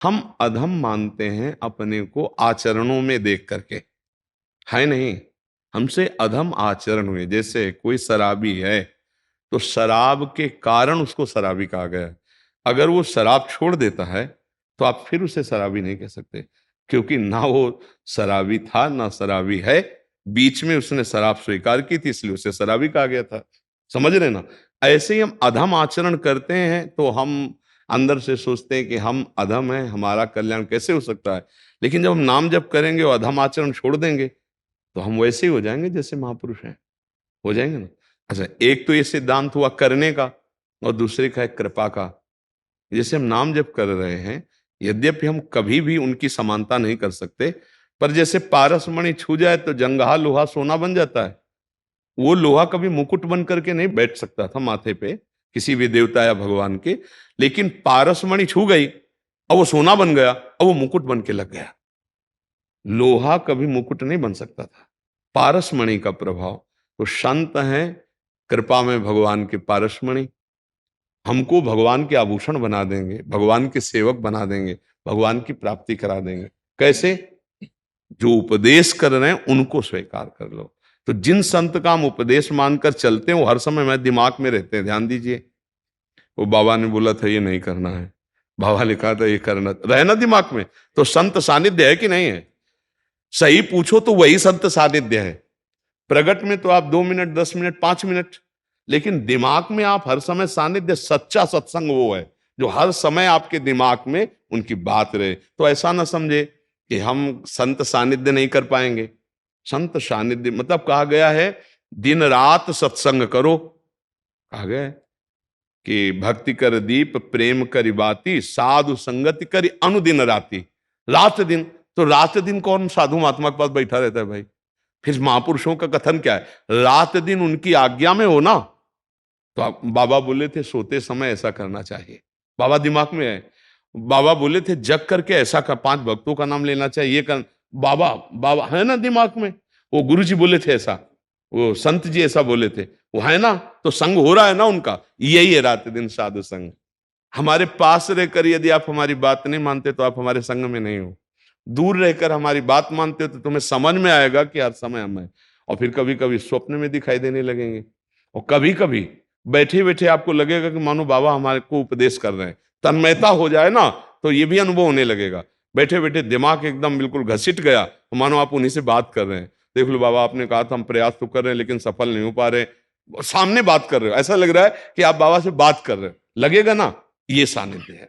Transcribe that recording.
हम अधम मानते हैं अपने को आचरणों में देख करके, है नहीं। हमसे अधम आचरण हुए। जैसे कोई शराबी है तो शराब के कारण उसको शराबी कहा गया है। अगर वो शराब छोड़ देता है तो आप फिर उसे शराबी नहीं कह सकते, क्योंकि ना वो शराबी था ना शराबी है, बीच में उसने शराब स्वीकार की थी इसलिए उसे शराबी कहा गया था। समझ रहे ना। ऐसे ही हम अधम आचरण करते हैं तो हम अंदर से सोचते हैं कि हम अधम हैं, हमारा कल्याण कैसे हो सकता है। लेकिन जब हम नाम जप करेंगे और अधम आचरण छोड़ देंगे तो हम वैसे ही हो जाएंगे जैसे महापुरुष हैं, हो जाएंगे ना। अच्छा, एक तो ये सिद्धांत हुआ करने का, और दूसरे का है कृपा का। जैसे हम नाम जप कर रहे हैं, यद्यपि हम कभी भी उनकी समानता नहीं कर सकते, पर जैसे पारस मणि छू जाए तो जंगहा लोहा सोना बन जाता है। वो लोहा कभी मुकुट बन करके नहीं बैठ सकता था माथे पे किसी भी देवता या भगवान के, लेकिन पारस मणि छू गई और वो सोना बन गया और वो मुकुट बन के लग गया। लोहा कभी मुकुट नहीं बन सकता था, पारसमणि का प्रभाव। तो संत हैं कृपा में भगवान के पारसमणि, हमको भगवान के आभूषण बना देंगे, भगवान के सेवक बना देंगे, भगवान की प्राप्ति करा देंगे। कैसे? जो उपदेश कर रहे हैं उनको स्वीकार कर लो। तो जिन संत का हम उपदेश मानकर चलते हैं वो हर समय मेरे दिमाग में रहते हैं, ध्यान दीजिए। वो बाबा ने बोला था ये नहीं करना है, बाबा ने कहा था ये करना, रहना दिमाग में। तो संत सानिध्य है कि नहीं है? सही पूछो तो वही संत सानिध्य है। प्रगट में तो आप 2 मिनट, 10 मिनट, 5 मिनट, लेकिन दिमाग में आप हर समय सानिध्य। सच्चा सत्संग वो है जो हर समय आपके दिमाग में उनकी बात रहे। तो ऐसा ना समझे कि हम संत सानिध्य नहीं कर पाएंगे। संत सानिध्य मतलब कहा गया है दिन रात सत्संग करो। कहा गया है कि भक्ति कर दीप प्रेम करी बाती साधु संगति करी अनुदिन राती। रात दिन, तो रात दिन कौन साधु महात्मा के पास बैठा रहता है भाई? फिर महापुरुषों का कथन क्या है? रात दिन उनकी आज्ञा में हो ना। तो आप बाबा बोले थे सोते समय ऐसा करना चाहिए, बाबा दिमाग में है। बाबा बोले थे जग करके ऐसा कर, 5 भक्तों का नाम लेना चाहिए, ये कर। बाबा बाबा है ना दिमाग में। वो गुरु जी बोले थे ऐसा, वो संत जी ऐसा बोले थे, वो है ना। तो संग हो रहा है ना उनका, यही है रात दिन साधु संग। हमारे पास रहकर यदि आप हमारी बात नहीं मानते तो आप हमारे संग में नहीं हो। दूर रहकर हमारी बात मानते हो तो तुम्हें समझ में आएगा कि हर समय हम है। और फिर कभी कभी स्वप्न में दिखाई देने लगेंगे, और कभी कभी बैठे बैठे आपको लगेगा कि मानो बाबा हमारे को उपदेश कर रहे हैं। तन्मयता हो जाए ना तो ये भी अनुभव होने लगेगा। बैठे बैठे दिमाग एकदम बिल्कुल घसीट गया, तो मानो आप उन्हीं से बात कर रहे हैं। देख लो बाबा आपने कहा था हम प्रयास तो कर रहे हैं लेकिन सफल नहीं हो पा रहे, सामने बात कर रहे हो, ऐसा लग रहा है कि आप बाबा से बात कर रहे हो, लगेगा ना। ये सानिध्य है।